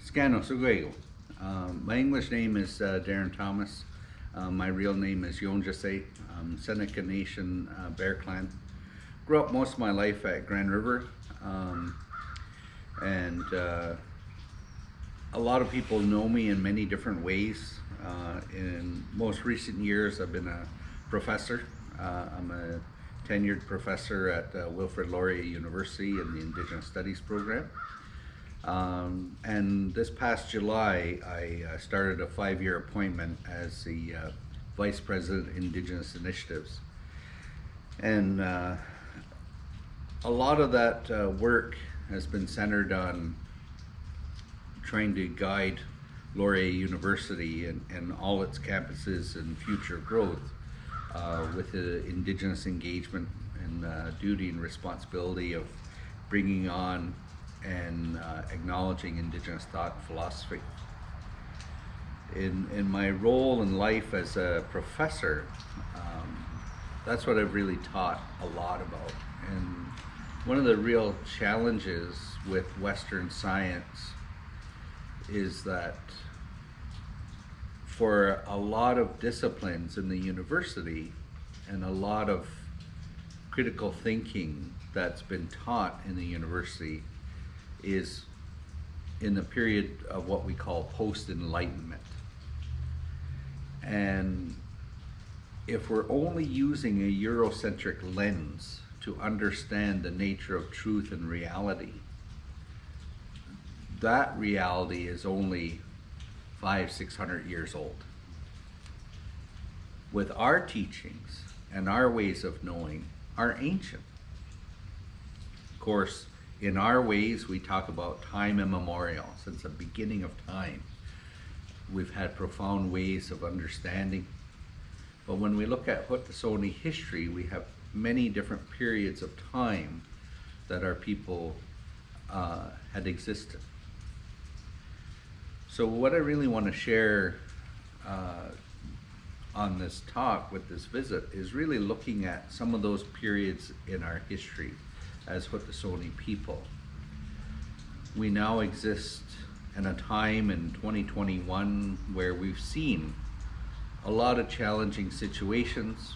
Scano Suguego. My English name is Darren Thomas. My real name is Yonjase. Seneca Nation, Bear Clan. Grew up most of my life at Grand River. And a lot of people know me in many different ways. In most recent years, I've been a professor. I'm a tenured professor at Wilfrid Laurier University in the Indigenous Studies program. And this past July, I started a 5-year appointment as the Vice President Indigenous Initiatives. And a lot of that work has been centered on trying to guide Laurier University and all its campuses and future growth with the Indigenous engagement and duty and responsibility of bringing on and acknowledging Indigenous thought and philosophy. In my role in life as a professor, that's what I've really taught a lot about. And one of the real challenges with Western science is that for a lot of disciplines in the university and a lot of critical thinking that's been taught in the university is in the period of what we call post-enlightenment. And if we're only using a Eurocentric lens to understand the nature of truth and reality, that reality is only 500-600 years old. With our teachings and our ways of knowing are ancient. Of course, in our ways, we talk about time immemorial, since the beginning of time. We've had profound ways of understanding. But when we look at Haudenosaunee history, we have many different periods of time that our people had existed. So what I really want to share on this talk with this visit is really looking at some of those periods in our history as Haudenosaunee people. We now exist in a time in 2021 where we've seen a lot of challenging situations.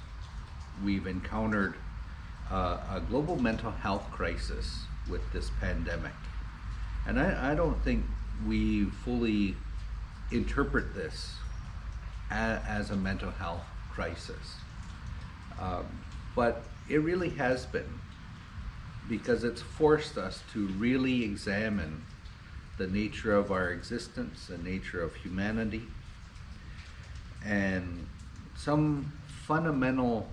We've encountered a global mental health crisis with this pandemic. And I don't think we fully interpret this as a mental health crisis. But it really has been, because it's forced us to really examine the nature of our existence, the nature of humanity, and some fundamental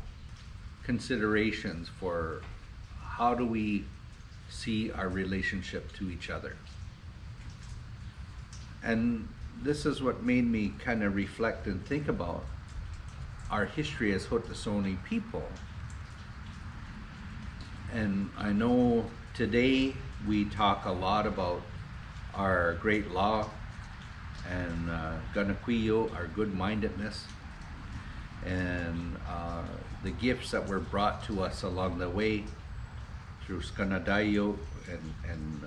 considerations for how do we see our relationship to each other. And this is what made me kind of reflect and think about our history as Haudenosaunee people. And I know today we talk a lot about our great law and Ganaquiyo, our good-mindedness, and the gifts that were brought to us along the way through Skanadayo and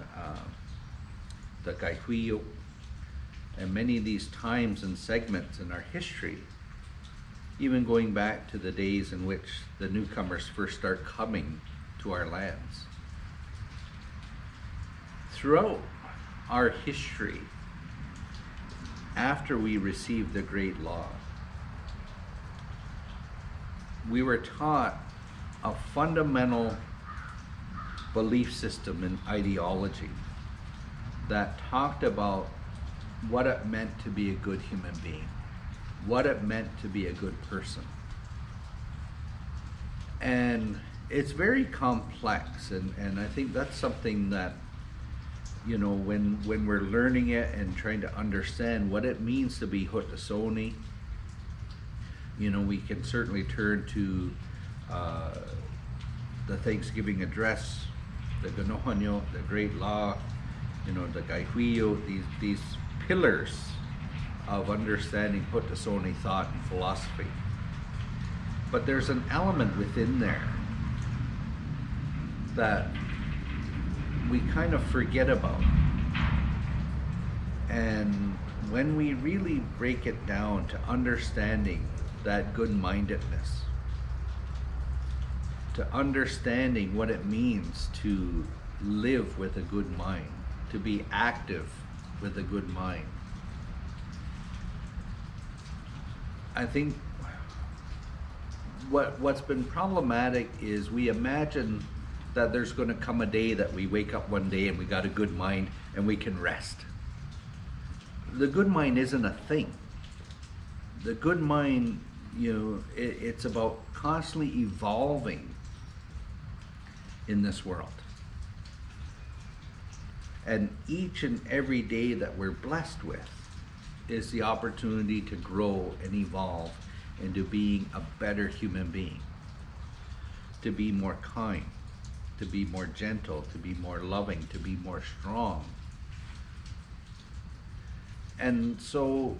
the Kaihuyo, and many of these times and segments in our history, even going back to the days in which the newcomers first start coming to our lands. Throughout our history, after we received the Great Law, we were taught a fundamental belief system and ideology that talked about what it meant to be a good human being, what it meant to be a good person. And it's very complex, and I think that's something that, you know, when we're learning it and trying to understand what it means to be Haudenosaunee, you know, we can certainly turn to the Thanksgiving address, the Ganohanyo, the Great Law, you know, the Kaihuyo, these pillars of understanding Haudenosaunee thought and philosophy. But there's an element within there that we kind of forget about. And when we really break it down to understanding that good-mindedness, to understanding what it means to live with a good mind, to be active with a good mind, I think what's been problematic is we imagine that there's going to come a day that we wake up one day and we got a good mind and we can rest. The good mind isn't a thing. The good mind, it's about constantly evolving in this world. And each and every day that we're blessed with is the opportunity to grow and evolve into being a better human being, to be more kind, to be more gentle, to be more loving, to be more strong. And so,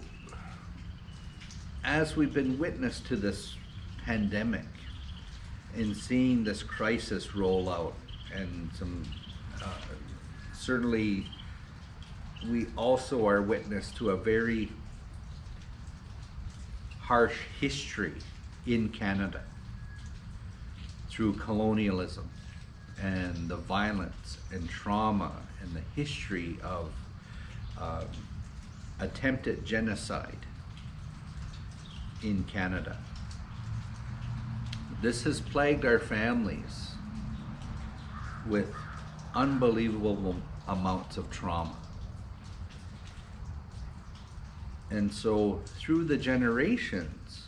as we've been witness to this pandemic and seeing this crisis roll out, and certainly we also are witness to a very harsh history in Canada through colonialism and the violence and trauma and the history of attempted genocide in Canada. This has plagued our families with unbelievable amounts of trauma. And so through the generations,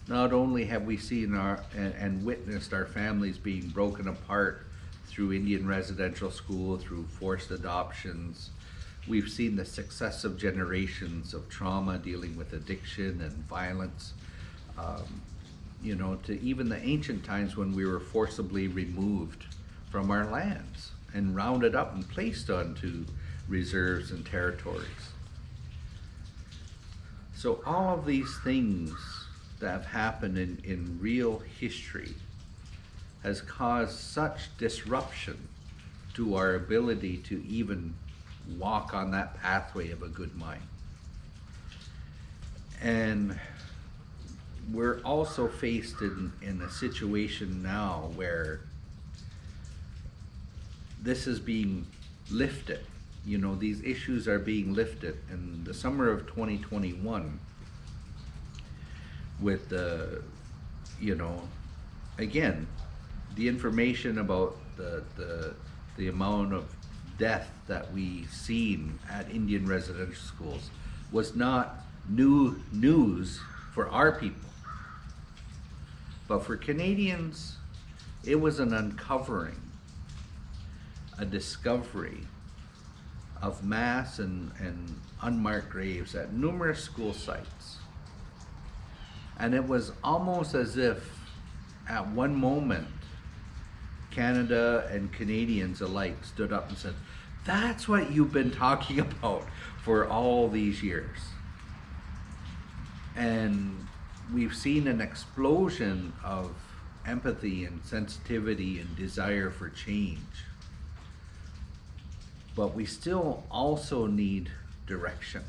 not only have we seen and witnessed our families being broken apart through Indian residential school, through forced adoptions, we've seen the successive generations of trauma dealing with addiction and violence, to even the ancient times when we were forcibly removed from our lands and rounded up and placed onto reserves and territories. So all of these things that have happened in real history has caused such disruption to our ability to even walk on that pathway of a good mind. And we're also faced in a situation now where this is being lifted. These issues are being lifted. In the summer of 2021, with again, the information about the amount of death that we seen at Indian residential schools was not new news for our people. But for Canadians, it was an uncovering, a discovery of mass and unmarked graves at numerous school sites. And it was almost as if at one moment Canada and Canadians alike stood up and said, "That's what you've been talking about for all these years." And we've seen an explosion of empathy and sensitivity and desire for change. But we still also need direction.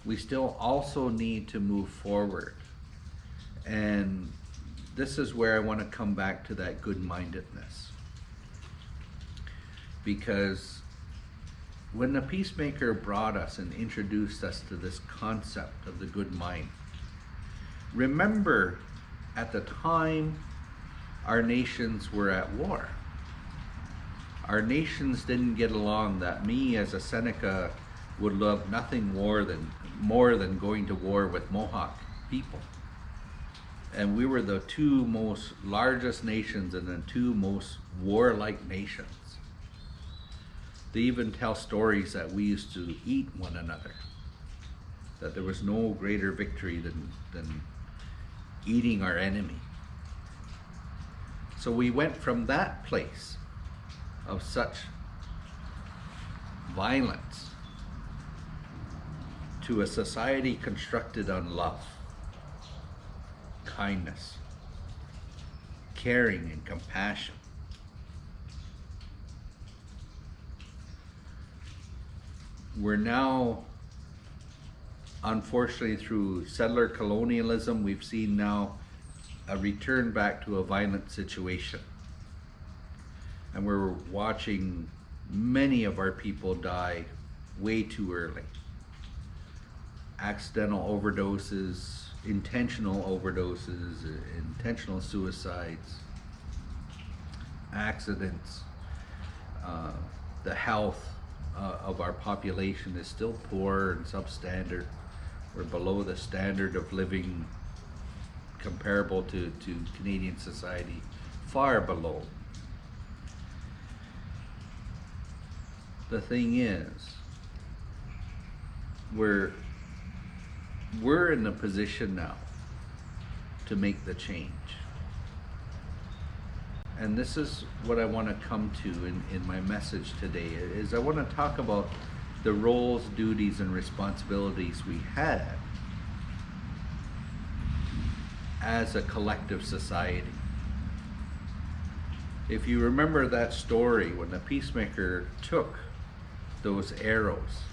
We still also need to move forward. And this is where I want to come back to that good-mindedness. Because when the Peacemaker brought us and introduced us to this concept of the good mind, remember at the time our nations were at war. Our nations didn't get along, that me as a Seneca would love nothing more than going to war with Mohawk people. And we were the two most largest nations and the two most warlike nations. They even tell stories that we used to eat one another, that there was no greater victory than eating our enemy. So we went from that place of such violence to a society constructed on love, kindness, caring, and compassion. we're now, unfortunately, through settler colonialism, we've seen now a return back to a violent situation. And we're watching many of our people die way too early. Accidental overdoses, intentional suicides, accidents. The health of our population is still poor and substandard. We're below the standard of living comparable to Canadian society, far below. The thing is, we're in a position now to make the change. And this is what I want to come to in my message today, is I want to talk about the roles, duties, and responsibilities we had as a collective society. If you remember that story, when the peacemaker took those arrows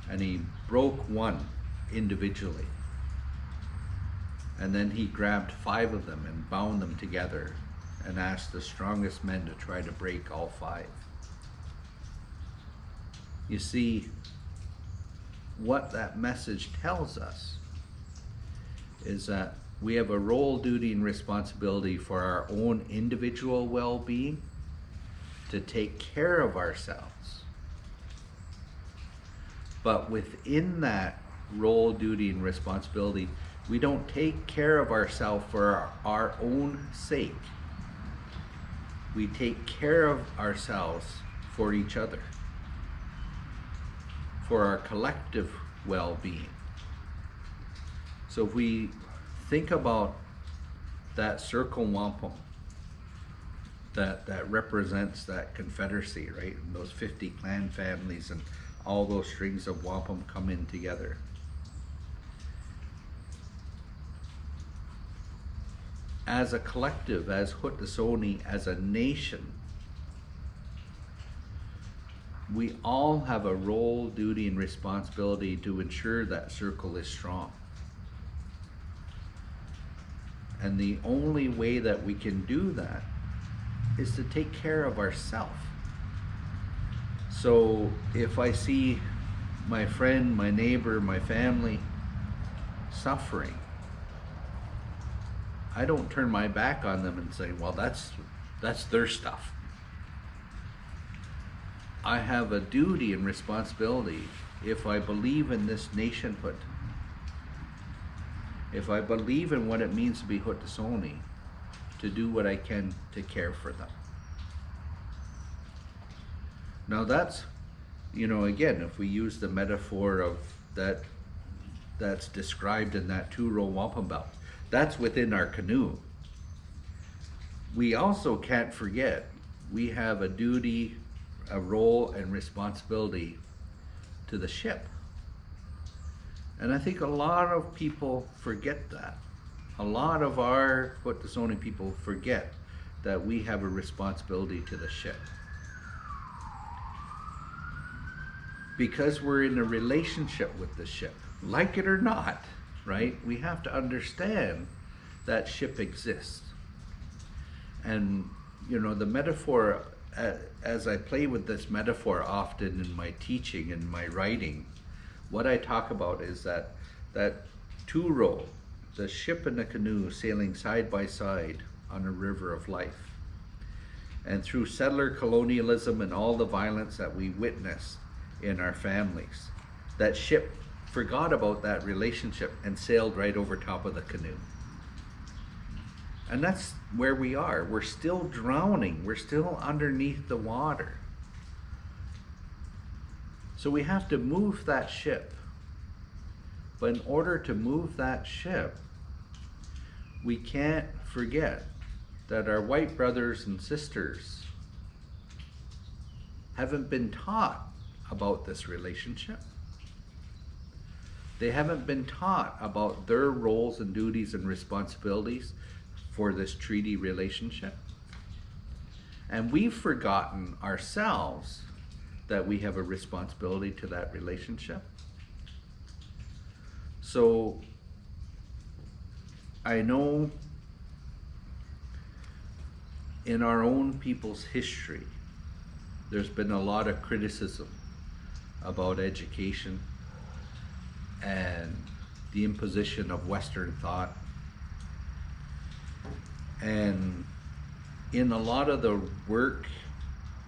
and he broke one individually, and then he grabbed 5 of them and bound them together and asked the strongest men to try to break all 5. You see, what that message tells us is that we have a role, duty, and responsibility for our own individual well-being, to take care of ourselves. But within that role, duty, and responsibility, we don't take care of ourselves for our own sake. We take care of ourselves for each other, for our collective well-being. So if we think about that circle wampum that represents that confederacy, right? And those 50 clan families and all those strings of wampum come in together. As a collective, as Haudenosaunee, as a nation, we all have a role, duty, and responsibility to ensure that circle is strong. And the only way that we can do that is to take care of ourselves. So if I see my friend, my neighbor, my family suffering, I don't turn my back on them and say, well, that's their stuff. I have a duty and responsibility, if I believe in this nationhood, if I believe in what it means to be Haudenosaunee, to do what I can to care for them. Now that's, again, if we use the metaphor of that's described in that Two Row Wampum belt, that's within our canoe. We also can't forget, we have a duty, a role, and responsibility to the ship. And I think a lot of people forget that. A lot of our Haudenosaunee people forget that we have a responsibility to the ship. Because we're in a relationship with the ship, like it or not, right? We have to understand that ship exists. And, the metaphor, as I play with this metaphor often in my teaching and my writing, what I talk about is that two row, the ship and the canoe sailing side by side on a river of life. And through settler colonialism and all the violence that we witnessed in our families, that ship forgot about that relationship and sailed right over top of the canoe. And that's where we are. We're still drowning. We're still underneath the water. So we have to move that ship. But in order to move that ship, we can't forget that our white brothers and sisters haven't been taught about this relationship. They haven't been taught about their roles and duties and responsibilities for this treaty relationship. And we've forgotten ourselves that we have a responsibility to that relationship. So I know in our own people's history, there's been a lot of criticism about education and the imposition of Western thought. And in a lot of the work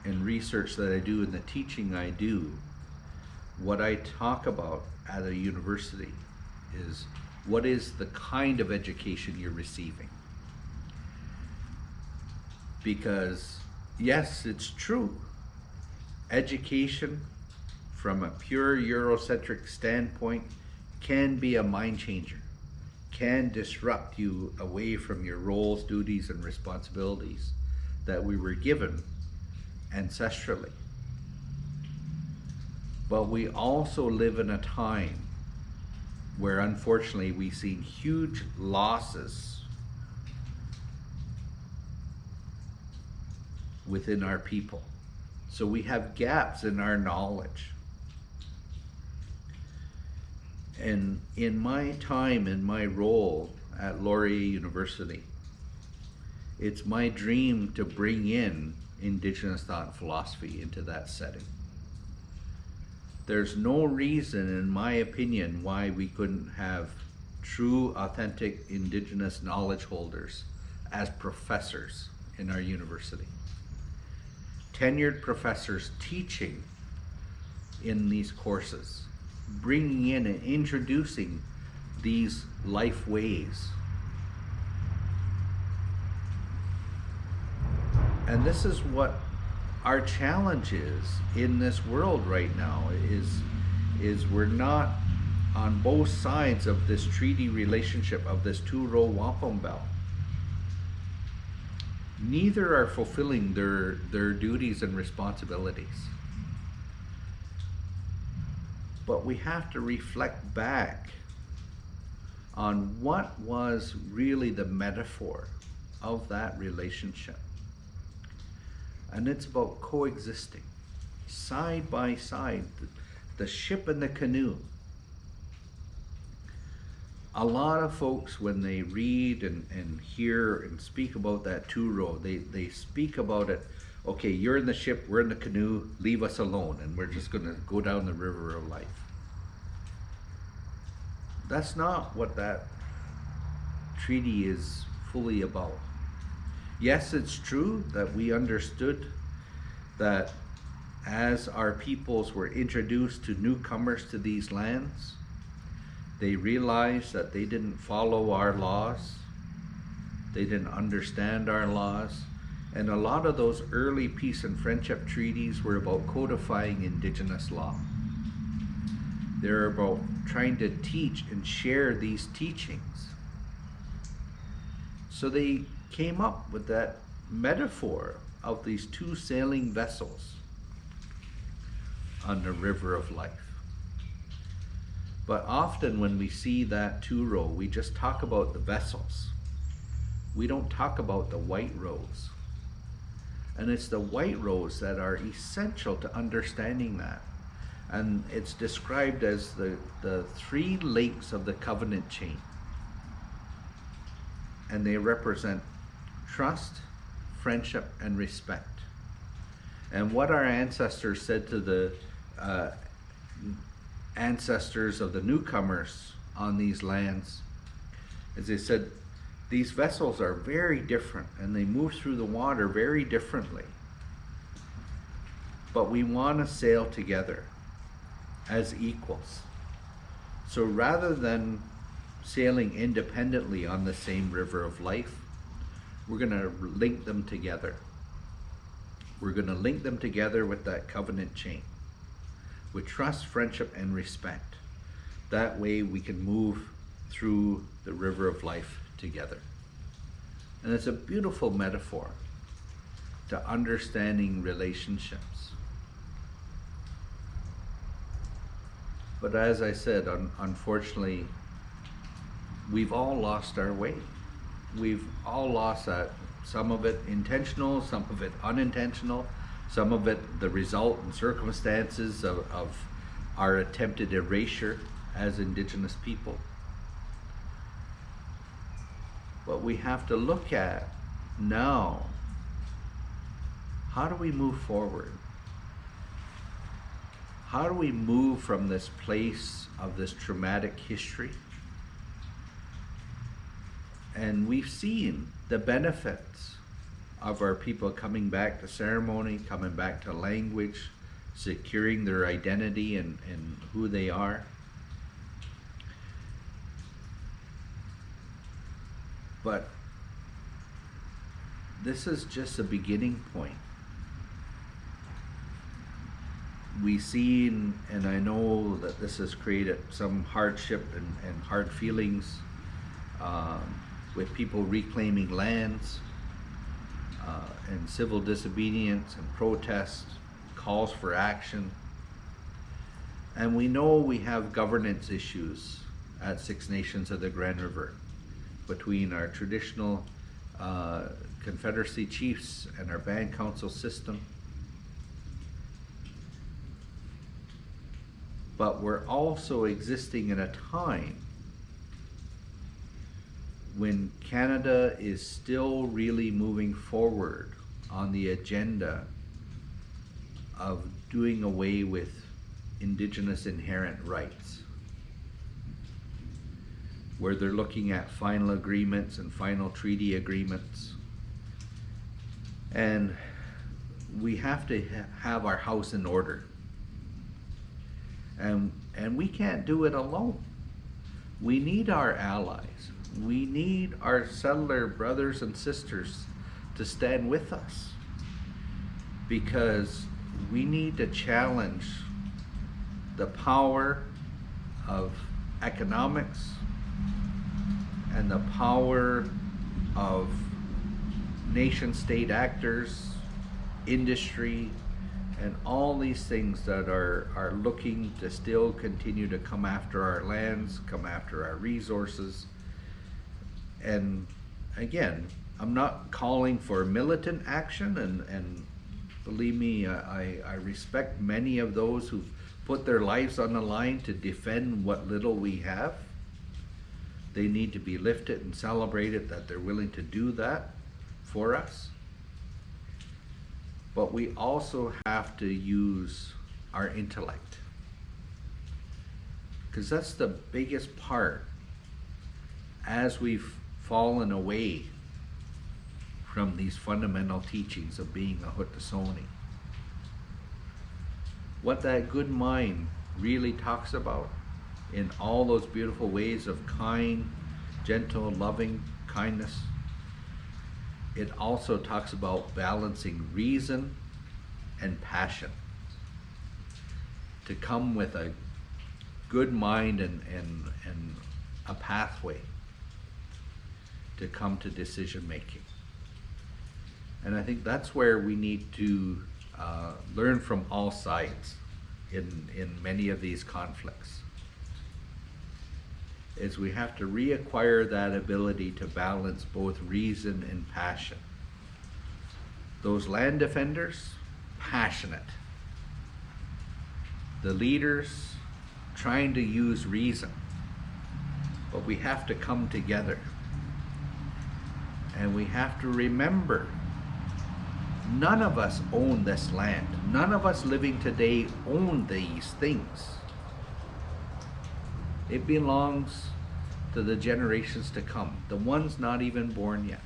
and research that I do and the teaching I do, what I talk about at a university is what is the kind of education you're receiving. Because yes, it's true, education from a pure Eurocentric standpoint can be a mind changer, can disrupt you away from your roles, duties, and responsibilities that we were given ancestrally. But we also live in a time where unfortunately we've seen huge losses within our people. So we have gaps in our knowledge. And in my time, in my role at Laurier University, it's my dream to bring in Indigenous thought and philosophy into that setting. There's no reason, in my opinion, why we couldn't have true, authentic Indigenous knowledge holders as professors in our university. Tenured professors teaching in these courses, bringing in and introducing these life ways. And this is what our challenge is in this world right now, is we're not on both sides of this treaty relationship, of this Two Row Wampum belt. Neither are fulfilling their duties and responsibilities. But we have to reflect back on what was really the metaphor of that relationship. And it's about coexisting, side by side, the ship and the canoe. A lot of folks, when they read and hear and speak about that two row, they speak about it, okay, you're in the ship, we're in the canoe, leave us alone, and we're just gonna go down the river of life. That's not what that treaty is fully about. Yes, it's true that we understood that as our peoples were introduced to newcomers to these lands, they realized that they didn't follow our laws, they didn't understand our laws, and a lot of those early peace and friendship treaties were about codifying Indigenous law. They're about trying to teach and share these teachings. So they came up with that metaphor of these two sailing vessels on the river of life. But often when we see that two row, we just talk about the vessels. We don't talk about the white rows. And it's the white rows that are essential to understanding that. And it's described as the three links of the covenant chain. And they represent trust, friendship, and respect. And what our ancestors said to the ancestors of the newcomers on these lands is they said, these vessels are very different and they move through the water very differently. But we want to sail together as equals. So rather than sailing independently on the same river of life, we're going to link them together. We're going to link them together with that covenant chain, with trust, friendship, and respect. That way we can move through the river of life together. And it's a beautiful metaphor to understanding relationships. But as I said, unfortunately, we've all lost our way. We've all lost that. Some of it intentional, some of it unintentional, Some of it the result and circumstances of our attempted erasure as Indigenous people. But we have to look at now, how do we move forward? How do we move from this place of this traumatic history? And we've seen the benefits of our people coming back to ceremony, coming back to language, securing their identity and who they are. But this is just a beginning point. We've seen, and I know that this has created some hardship and hard feelings with people reclaiming lands and civil disobedience and protest, calls for action. And we know we have governance issues at Six Nations of the Grand River between our traditional Confederacy chiefs and our band council system. But we're also existing in a time when Canada is still really moving forward on the agenda of doing away with Indigenous inherent rights, where they're looking at final agreements and final treaty agreements. And we have to have our house in order. And we can't do it alone. We need our allies. We need our settler brothers and sisters to stand with us, because we need to challenge the power of economics and the power of nation-state actors, industry, and all these things that are looking to still continue to come after our lands, come after our resources. And again, I'm not calling for militant action, and believe me, I respect many of those who've put their lives on the line to defend what little we have. They need to be lifted and celebrated that they're willing to do that for us. But we also have to use our intellect, because that's the biggest part as we've fallen away from these fundamental teachings of being a Haudenosaunee. What that good mind really talks about in all those beautiful ways of kind, gentle, loving kindness, it also talks about balancing reason and passion to come with a good mind and a pathway to come to decision making. And I think that's where we need to learn from all sides in many of these conflicts, is we have to reacquire that ability to balance both reason and passion. Those land defenders, passionate. The leaders trying to use reason. But we have to come together. And we have to remember, none of us own this land. None of us living today own these things. It belongs to the generations to come, the ones not even born yet.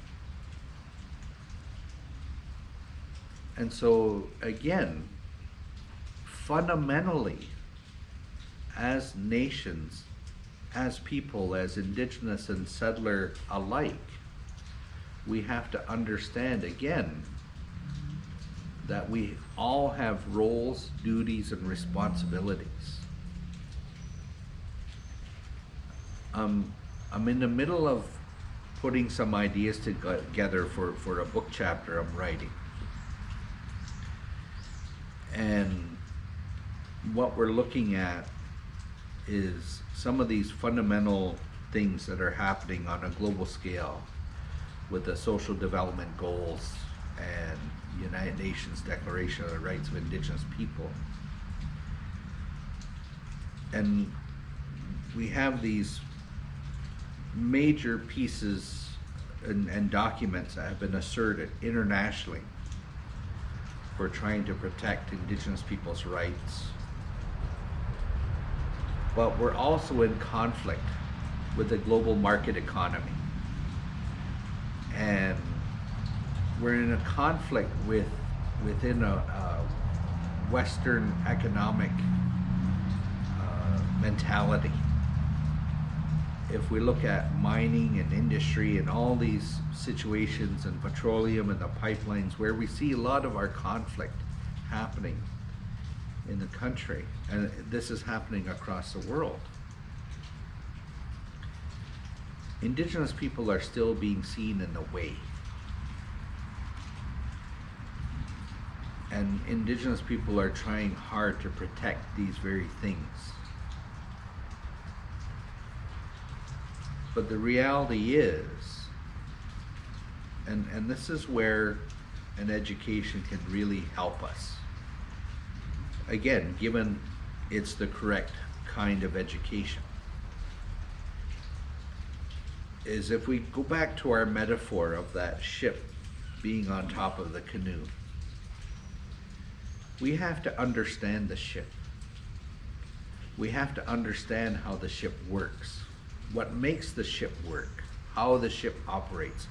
And so, again, fundamentally, as nations, as people, as Indigenous and settler alike, we have to understand, again, that we all have roles, duties, and responsibilities. I'm in the middle of putting some ideas together for a book chapter I'm writing. And what we're looking at is some of these fundamental things that are happening on a global scale with the social development goals and United Nations Declaration on the Rights of Indigenous People. And we have these major pieces and documents that have been asserted internationally for trying to protect Indigenous people's rights. But we're also in conflict with the global market economy. And we're in a conflict within a Western economic mentality. If we look at mining and industry and all these situations and petroleum and the pipelines where we see a lot of our conflict happening in the country, and this is happening across the world, Indigenous people are still being seen in the way. And Indigenous people are trying hard to protect these very things. But the reality is, and this is where an education can really help us. Again, given it's the correct kind of education, is if we go back to our metaphor of that ship being on top of the canoe, we have to understand the ship. We have to understand how the ship works, what makes the ship work, how the ship operates,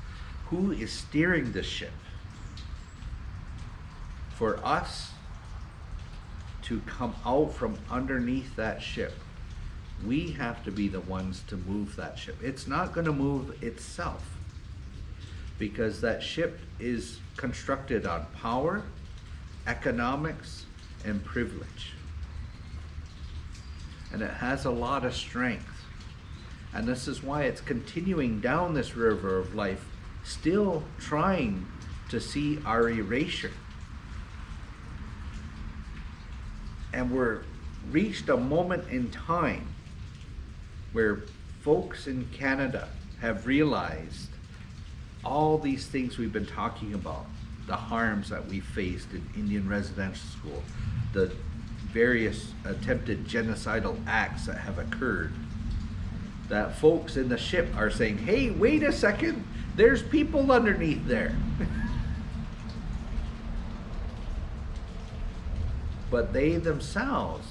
who is steering the ship. For us to come out from underneath that ship, we have to be the ones to move that ship. It's not going to move itself, because that ship is constructed on power, economics, and privilege. And it has a lot of strength. And this is why it's continuing down this river of life, still trying to see our erasure. And we're reached a moment in time where folks in Canada have realized all these things we've been talking about, the harms that we faced in Indian residential school, the various attempted genocidal acts that have occurred, that folks in the ship are saying, hey, wait a second, there's people underneath there. But they themselves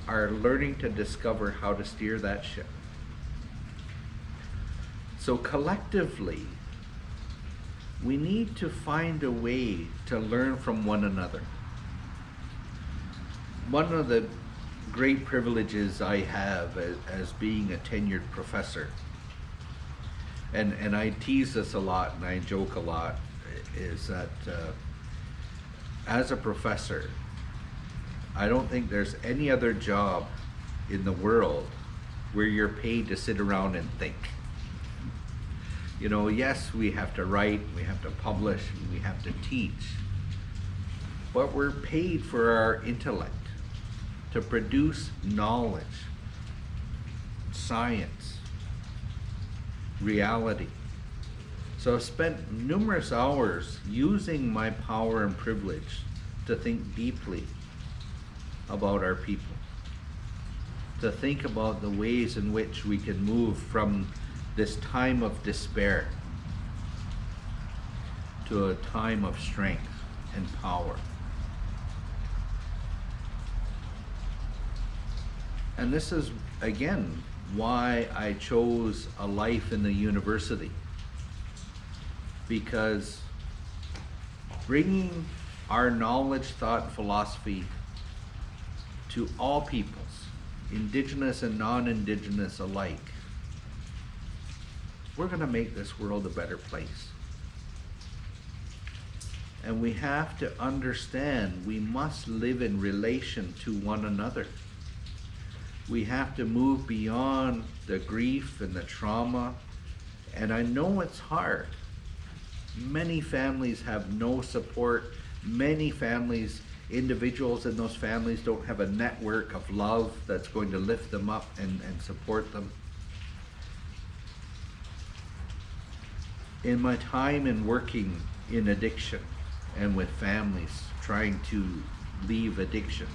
are learning to discover how to steer that ship. So collectively, we need to find a way to learn from one another. One of the great privileges I have as being a tenured professor, and I tease this a lot and I joke a lot, is that as a professor, I don't think there's any other job in the world where you're paid to sit around and think. You know, yes, we have to write, we have to publish, we have to teach, but we're paid for our intellect to produce knowledge, science, reality. So I've spent numerous hours using my power and privilege to think deeply about our people, to think about the ways in which we can move from this time of despair to a time of strength and power. And this is, again, why I chose a life in the university, because bringing our knowledge, thought, philosophy to all peoples, Indigenous and non-Indigenous alike, we're going to make this world a better place. And we have to understand we must live in relation to one another. We have to move beyond the grief and the trauma. And I know it's hard. Many families have no support. Many families, individuals in those families don't have a network of love that's going to lift them up and support them. In my time in working in addiction and with families trying to leave addiction.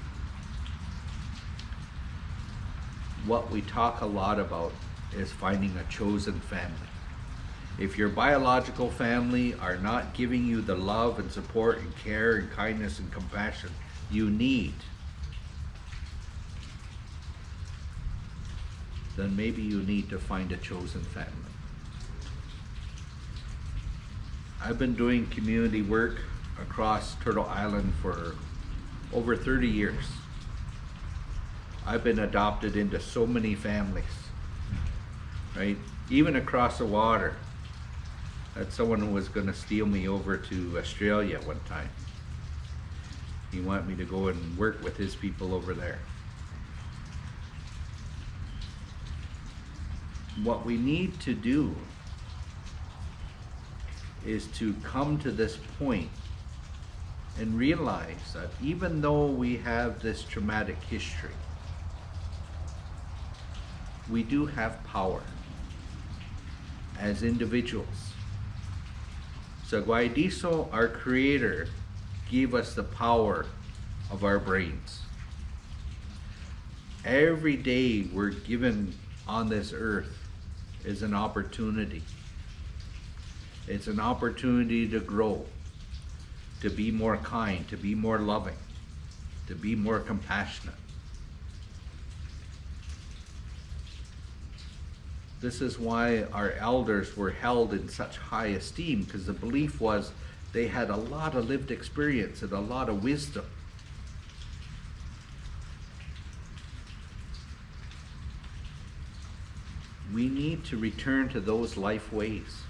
What we talk a lot about is finding a chosen family. If your biological family are not giving you the love and support and care and kindness and compassion you need, then maybe you need to find a chosen family. I've been doing community work across Turtle Island for over 30 years. I've been adopted into so many families, right? Even across the water. Had someone who was going to steal me over to Australia one time. He wanted me to go and work with his people over there. What we need to do is to come to this point and realize that even though we have this traumatic history, we do have power as individuals. So Guaidiso, our creator, gave us the power of our brains. Every day we're given on this earth is an opportunity. It's an opportunity to grow, to be more kind, to be more loving, to be more compassionate. This is why our elders were held in such high esteem, because the belief was they had a lot of lived experience and a lot of wisdom. We need to return to those life ways.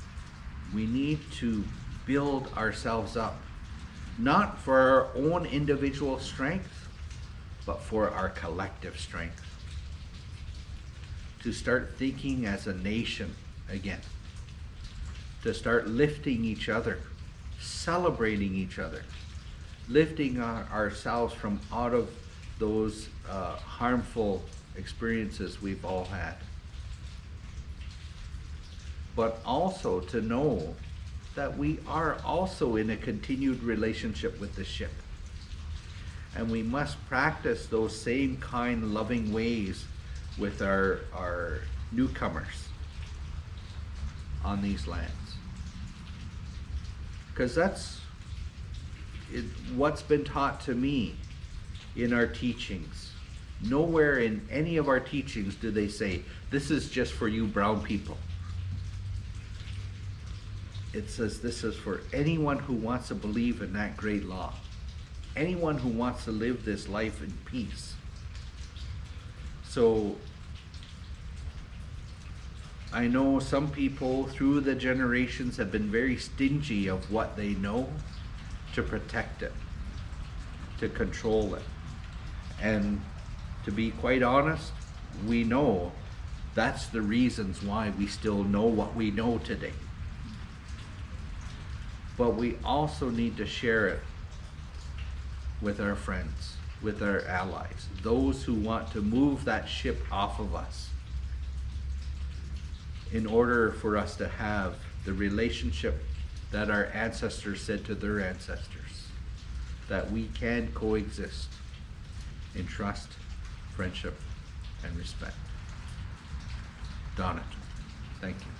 We need to build ourselves up, not for our own individual strength, but for our collective strength. To start thinking as a nation again. To start lifting each other, celebrating each other, lifting ourselves from out of those harmful experiences we've all had. But also to know that we are also in a continued relationship with the ship. And we must practice those same kind, loving ways with our newcomers on these lands. Because that's what's been taught to me in our teachings. Nowhere in any of our teachings do they say, this is just for you brown people. It says this is for anyone who wants to believe in that great law. Anyone who wants to live this life in peace. So I know some people through the generations have been very stingy of what they know to protect it, to control it. And to be quite honest, we know that's the reasons why we still know what we know today. But we also need to share it with our friends, with our allies, those who want to move that ship off of us, in order for us to have the relationship that our ancestors said to their ancestors, that we can coexist in trust, friendship, and respect. Donald, thank you.